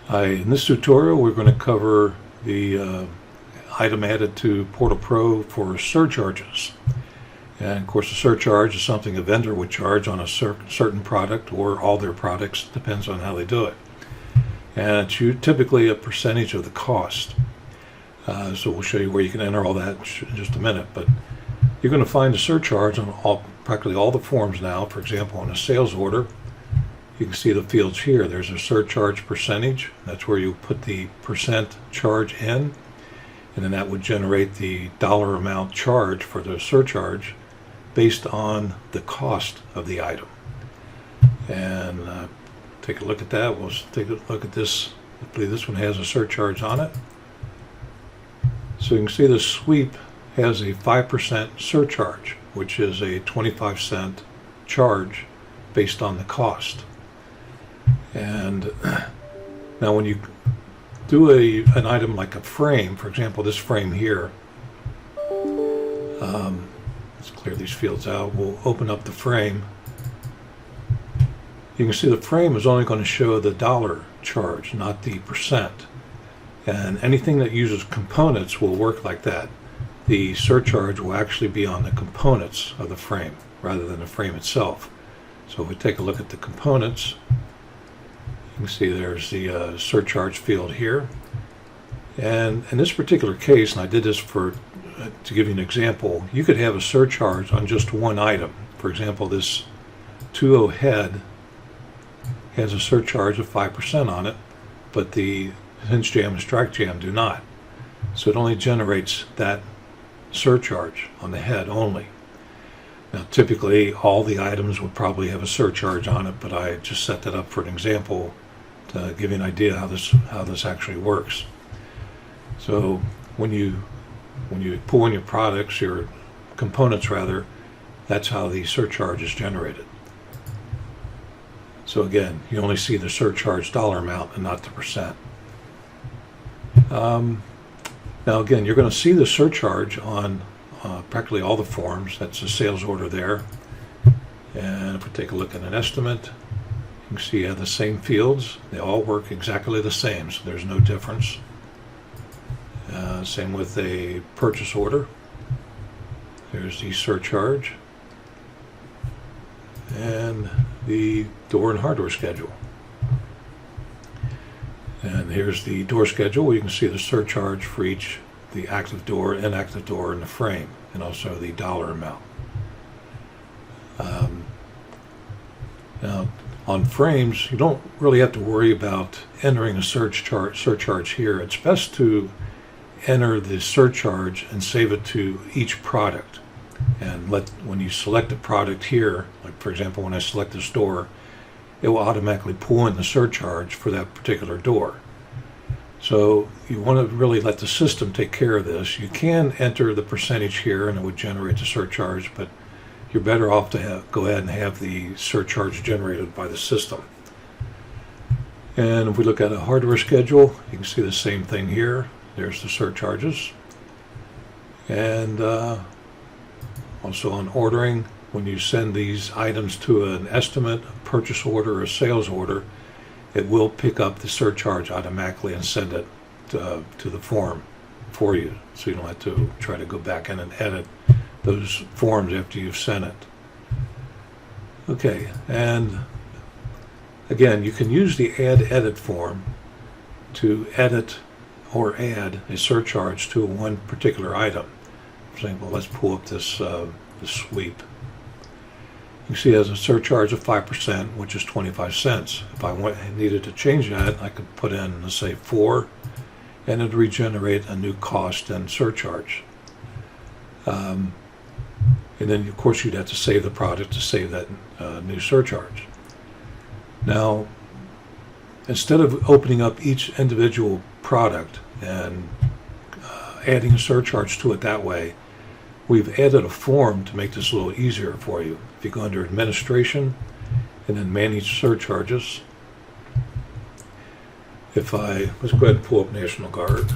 In this tutorial, we're going to cover the item added to Portal Pro for surcharges. And of course, a surcharge is something a vendor would charge on a certain product or all their products, depends on how they do it. And it's typically a percentage of the cost. So we'll show you where you can enter all that in just a minute. But you're going to find a surcharge on practically all the forms now. For example, on a sales order, you can see the fields here. There's a surcharge percentage. That's where you put the percent charge in, and then that would generate the dollar amount charged for the surcharge based on the cost of the item. And take a look at that. We'll take a look at this. I believe this one has a surcharge on it. So you can see the sweep has a 5% surcharge, which is a 25-cent charge based on the cost. And now when you do an item like a frame, for example, this frame here, let's clear these fields out. We'll open up the frame. You can see the frame is only going to show the dollar charge, not the percent. And anything that uses components will work like that. The surcharge will actually be on the components of the frame rather than the frame itself. So if we take a look at the components, you can see there's the surcharge field here. And in this particular case, and I did this to give you an example, you could have a surcharge on just one item. For example, this 2.0 head has a surcharge of 5% on it, but the hinge jam and strike jam do not. So it only generates that surcharge on the head only. Now typically all the items would probably have a surcharge on it, but I just set that up for an example to give you an idea how this actually works. So when you pull in your products, your components rather, that's how the surcharge is generated. So again, you only see the surcharge dollar amount and not the percent. Now again, you're going to see the surcharge on practically all the forms. That's a sales order there. And if we take a look at an estimate, you can see you have the same fields. They all work exactly the same, so there's no difference. Same with a purchase order. There's the surcharge and the door and hardware schedule. And here's the door schedule where you can see the surcharge for each, the active door, inactive door, and the frame, and also the dollar amount. Now, on frames, you don't really have to worry about entering a surcharge here. It's best to enter the surcharge and save it to each product. And when you select a product here, like for example, when I select this door, it will automatically pull in the surcharge for that particular door. So you want to really let the system take care of this. You can enter the percentage here and it would generate the surcharge, but you're better off to go ahead and have the surcharge generated by the system. And if we look at a hardware schedule, you can see the same thing here. There's the surcharges. And also on ordering, when you send these items to an estimate, a purchase order, or a sales order, it will pick up the surcharge automatically and send it to the form for you. So you don't have to try to go back in and edit those forms after you've sent it. Okay, and again, you can use the add edit form to edit or add a surcharge to one particular item. For example, let's pull up this sweep. You see it has a surcharge of 5%, which is 25 cents. If I needed to change that, I could put in, let's say, 4, and it would regenerate a new cost and surcharge. And then, of course, you'd have to save the product to save that new surcharge. Now, instead of opening up each individual product and adding a surcharge to it that way, we've added a form to make this a little easier for you. If you go under Administration and then Manage Surcharges, let's go ahead and pull up National Guard.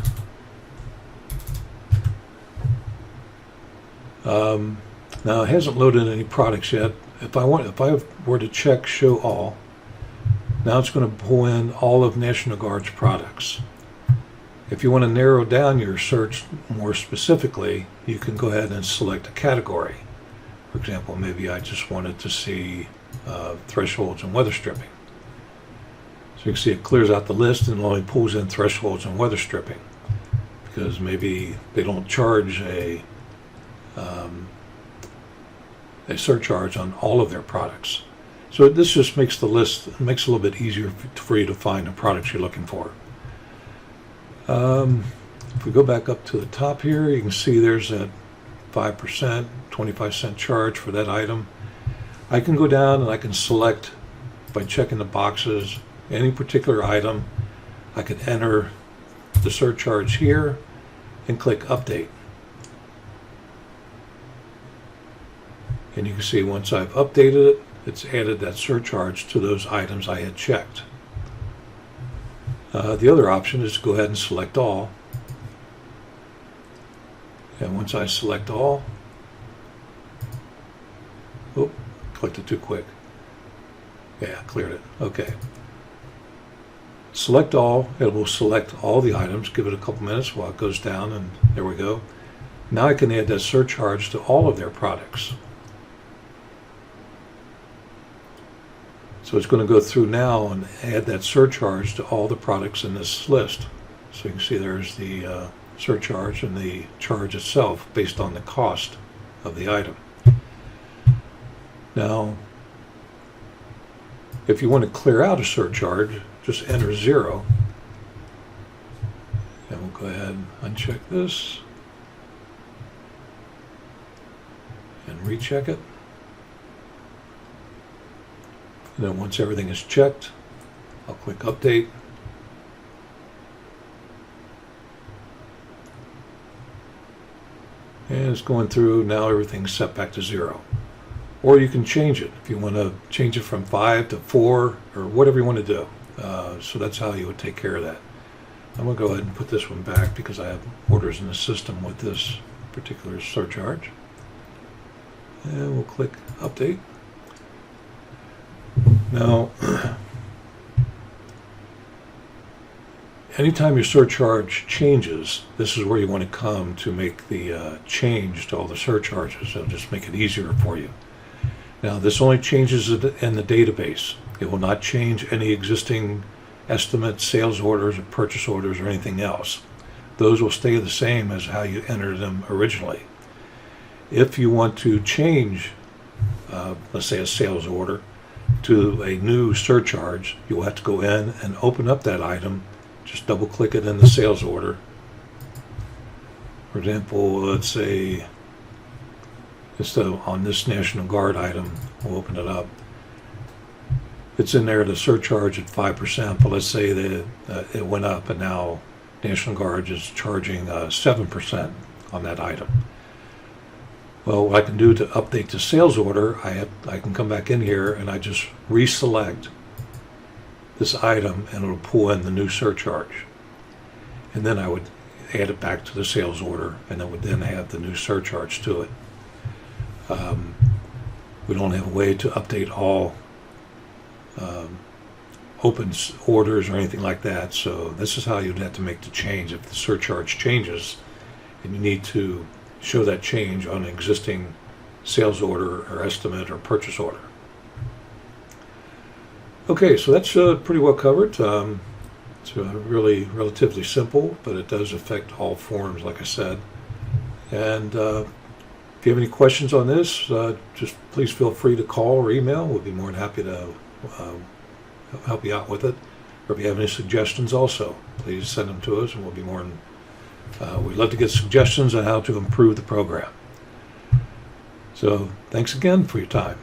Now it hasn't loaded any products yet. If I were to check Show All, Now it's going to pull in all of National Guard's products. If you want to narrow down your search more specifically, you can go ahead and select a category. For example, maybe I just wanted to see thresholds and weather stripping. So you can see it clears out the list and only pulls in thresholds and weather stripping, because maybe they don't charge a surcharge on all of their products. So this just makes the list, makes it a little bit easier for you to find the products you're looking for. If we go back up to the top here, you can see there's a 5%, 25-cent charge for that item. I can go down and I can select, by checking the boxes, any particular item. I could enter the surcharge here and click Update. And you can see once I've updated it, it's added that surcharge to those items I had checked. The other option is to go ahead and select all. And once I select all, oh, clicked it too quick. Yeah, cleared it. Okay. Select all. It will select all the items. Give it a couple minutes while it goes down, and there we go. Now I can add that surcharge to all of their products. So it's going to go through now and add that surcharge to all the products in this list. So you can see there's the surcharge and the charge itself based on the cost of the item. Now, if you want to clear out a surcharge, just enter 0. And we'll go ahead and uncheck this and recheck it. And then once everything is checked, I'll click Update. And it's going through. Now everything's set back to 0. Or you can change it if you want to change it from 5 to 4 or whatever you want to do. So that's how you would take care of that. I'm going to go ahead and put this one back because I have orders in the system with this particular surcharge. And we'll click Update. Now, anytime your surcharge changes, this is where you want to come to make the change to all the surcharges. It'll just make it easier for you. Now, this only changes it in the database. It will not change any existing estimates, sales orders, or purchase orders, or anything else. Those will stay the same as how you entered them originally. If you want to change, let's say a sales order, to a new surcharge, you will have to go in and open up that item. Just double click it in the sales order. For example, let's say just on this National Guard item, we'll open it up. It's in there, the surcharge at 5%, but let's say that it went up and now National Guard is charging 7% on that item. Well, what I can do to update the sales order, I can come back in here and I just reselect this item and it'll pull in the new surcharge. And then I would add it back to the sales order and it would then have the new surcharge to it. We don't have a way to update all open orders or anything like that, so this is how you'd have to make the change if the surcharge changes and you need to show that change on an existing sales order or estimate or purchase order. Okay, so that's pretty well covered. It's really relatively simple, but it does affect all forms, like I said. And if you have any questions on this, just please feel free to call or email. We'll be more than happy to help you out with it. Or if you have any suggestions also, please send them to us and we'll be more than we'd love to get suggestions on how to improve the program. So thanks again for your time.